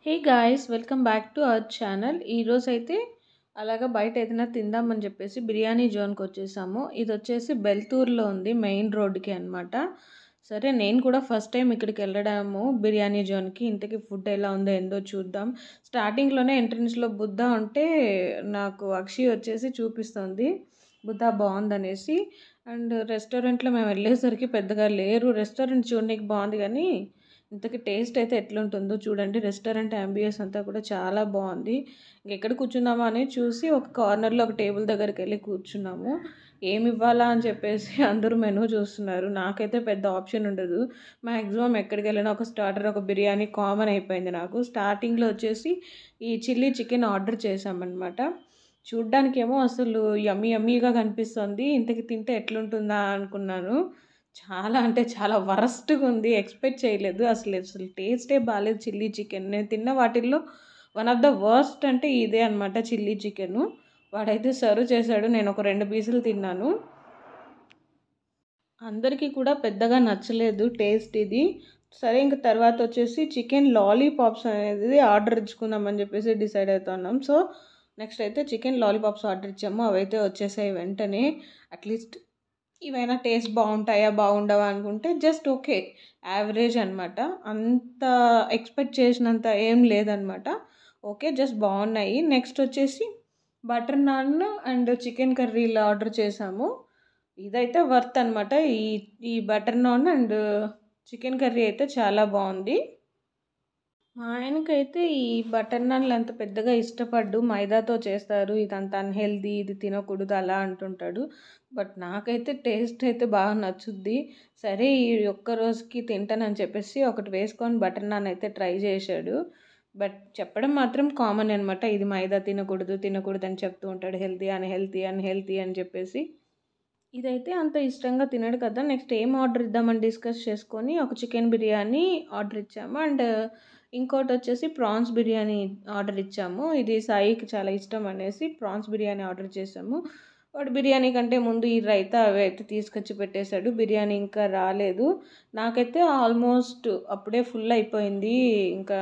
Hey guys, welcome back to our channel. ఈరోజు అయితే అలాగా బయట ఏదైనా తిందామని చెప్పేసి బిర్యానీ జోన్కి వచ్చేసాము. ఇది వచ్చేసి బెల్తూర్లో ఉంది, మెయిన్ రోడ్కి అనమాట. సరే, నేను కూడా ఫస్ట్ టైం ఇక్కడికి వెళ్ళడము బిర్యానీ జోన్కి. ఇంతకీ ఫుడ్ ఎలా ఉందో ఏందో చూద్దాం. స్టార్టింగ్లోనే ఎంట్రన్స్లో బుద్ధ ఉంటే నాకు అక్షయ్ వచ్చేసి చూపిస్తుంది బుద్ధ బాగుందనేసి. అండ్ రెస్టారెంట్లో మేము వెళ్ళేసరికి పెద్దగా లేరు. రెస్టారెంట్ చూడడానికి బాగుంది కానీ ఇంతకీ టేస్ట్ అయితే ఎట్లుంటుందో చూడండి. రెస్టారెంట్ అంబియన్స్ అంతా కూడా చాలా బాగుంది. ఇంకెక్కడ కూర్చుందామా అని చూసి ఒక కార్నర్లో ఒక టేబుల్ దగ్గరికి వెళ్ళి కూర్చున్నాము. ఏమి ఇవ్వాలా అని చెప్పేసి అందరూ మెనూ చూస్తున్నారు. నాకైతే పెద్ద ఆప్షన్ ఉండదు. మ్యాక్సిమం ఎక్కడికి వెళ్ళినా ఒక స్టార్టర్, ఒక బిర్యానీ కామన్ అయిపోయింది నాకు. స్టార్టింగ్లో వచ్చేసి ఈ చిల్లీ చికెన్ ఆర్డర్ చేసామన్నమాట. చూడ్డానికేమో అసలు యమ్మీగా కనిపిస్తుంది. ఇంతకి తింటే ఎట్లుంటుందా అనుకున్నాను. చాలా అంటే చాలా వరస్ట్గా ఉంది. ఎక్స్పెక్ట్ చేయలేదు. అసలు టేస్టే బాగాలేదు చిల్లీ చికెన్. నేను తిన్న వాటిల్లో వన్ ఆఫ్ ద వర్స్ట్ అంటే ఇదే అనమాట, చిల్లీ చికెను. వాడైతే సర్వ్ చేశాడు, నేను ఒక 2 పీసులు తిన్నాను. అందరికీ కూడా పెద్దగా నచ్చలేదు టేస్ట్ ఇది. సరే, ఇంక తర్వాత వచ్చేసి చికెన్ లాలీపాప్స్ అనేది ఆర్డర్ ఇచ్చుకుందామని చెప్పేసి డిసైడ్ అవుతున్నాం. సో నెక్స్ట్ అయితే చికెన్ లాలీపాప్స్ ఆర్డర్ ఇచ్చాము. అవైతే వచ్చేసాయి వెంటనే. అట్లీస్ట్ ఇవైనా టేస్ట్ బాగుండవా అనుకుంటే జస్ట్ ఓకే, యావరేజ్ అనమాట. అంత ఎక్స్పెక్ట్ చేసినంత ఏం లేదనమాట. ఓకే, జస్ట్ బాగున్నాయి. నెక్స్ట్ వచ్చేసి బటర్ నాన్ అండ్ చికెన్ కర్రీలు ఆర్డర్ చేసాము. ఇదైతే వర్త్ అనమాట. ఈ butter non and chicken curry అయితే చాలా బాగుంది. మా ఆయనకైతే ఈ బటర్ నాన్లు అంత పెద్దగా ఇష్టపడ్డు. మైదాతో చేస్తారు, ఇదంతా అన్హెల్దీ, ఇది తినకూడదు అలా అంటుంటాడు. బట్ నాకైతే టేస్ట్ అయితే బాగా నచ్చుద్ది. సరే, ఈ ఒక్క రోజుకి తింటానని చెప్పేసి ఒకటి వేసుకొని బటర్ నాన్ అయితే ట్రై చేశాడు. బట్ చెప్పడం మాత్రం కామన్ అనమాట. ఇది మైదా తినకూడదు అని చెప్తూ ఉంటాడు. అన్హెల్తీ అని చెప్పేసి. ఇదైతే అంత ఇష్టంగా తినడు కదా. నెక్స్ట్ ఏం ఆర్డర్ ఇద్దామని డిస్కస్ చేసుకొని ఒక చికెన్ బిర్యానీ ఆర్డర్ ఇచ్చాము. అండ్ ఇంకోటి వచ్చేసి ప్రాన్స్ బిర్యానీ ఆర్డర్ ఇచ్చాము. ఇది సాయికి చాలా ఇష్టం అనేసి ప్రాన్స్ బిర్యానీ ఆర్డర్ చేసాము. వాడు బిర్యానీ కంటే ముందు ఈ రైతా అవి అయితే తీసుకొచ్చి పెట్టేశాడు. బిర్యానీ ఇంకా రాలేదు. నాకైతే ఆల్మోస్ట్ అప్పుడే ఫుల్ అయిపోయింది. ఇంకా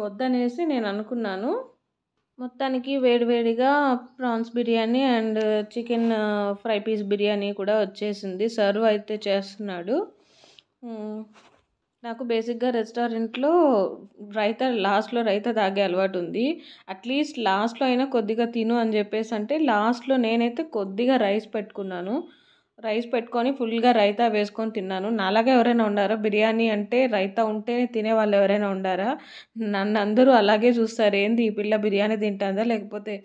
వద్దనేసి నేను అనుకున్నాను. మొత్తానికి వేడివేడిగా prawns biryani and chicken fry piece biryani కూడా వచ్చేసింది. సర్వ్ అయితే చేస్తున్నాడు. నాకు బేసిక్గా రెస్టారెంట్లో లాస్ట్లో రైతా తాగే అలవాటు ఉంది. అట్లీస్ట్ లాస్ట్లో అయినా కొద్దిగా తిను అని చెప్పేసి అంటే లాస్ట్లో నేనైతే కొద్దిగా రైస్ పెట్టుకొని ఫుల్గా రైతా వేసుకొని తిన్నాను. నాలాగా ఎవరైనా ఉన్నారా? బిర్యానీ అంటే రైతా ఉంటే తినే వాళ్ళు ఎవరైనా ఉండారా? నన్ను అందరూ అలాగే చూస్తారు. ఏంది ఈ పిల్ల బిర్యానీ తింటుందా లేకపోతే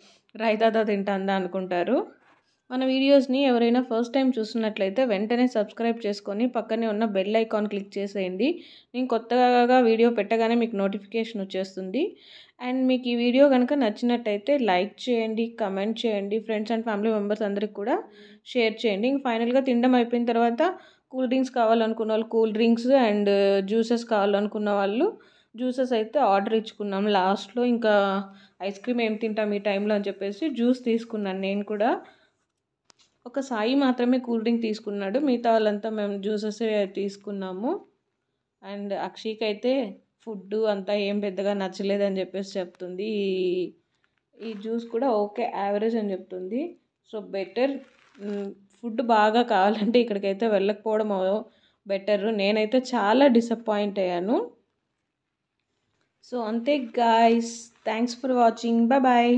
రైతాతో తింటుందా అనుకుంటారు. మన వీడియోస్ని ఎవరైనా ఫస్ట్ టైం చూస్తున్నట్లయితే వెంటనే సబ్స్క్రైబ్ చేసుకొని పక్కనే ఉన్న బెల్ ఐకాన్ క్లిక్ చేసేయండి. నేను కొత్తగా వీడియో పెట్టగానే మీకు నోటిఫికేషన్ వచ్చేస్తుంది. అండ్ మీకు ఈ వీడియో కనుక నచ్చినట్టయితే లైక్ చేయండి, కమెంట్ చేయండి, ఫ్రెండ్స్ అండ్ ఫ్యామిలీ మెంబర్స్ అందరికి కూడా షేర్ చేయండి. ఇంక ఫైనల్గా తినడం అయిపోయిన తర్వాత కూల్ డ్రింక్స్ కావాలనుకున్న వాళ్ళు కూల్ డ్రింక్స్ అండ్ జ్యూసెస్ కావాలనుకున్న వాళ్ళు జ్యూసెస్ అయితే ఆర్డర్ ఇచ్చుకున్నాం. లాస్ట్లో ఇంకా ఐస్ క్రీమ్ ఏం తింటాం ఈ టైంలో అని చెప్పేసి జ్యూస్ తీసుకున్నాను నేను కూడా. ఒక సాయి మాత్రమే కూల్ డ్రింక్ తీసుకున్నాడు, మిగతా వాళ్ళంతా మేము జ్యూసెస్ తీసుకున్నాము. అండ్ అక్షయ్కి అయితే ఫుడ్ అంతా ఏం పెద్దగా నచ్చలేదని చెప్పేసి చెప్తుంది. ఈ జ్యూస్ కూడా ఓకే, యావరేజ్ అని చెప్తుంది. సో బెటర్, ఫుడ్ బాగా కావాలంటే ఇక్కడికైతే వెళ్ళకపోవడం బెటర్. నేనైతే చాలా డిసప్పాయింట్ అయ్యాను. సో అంతే guys, thanks for watching, bye.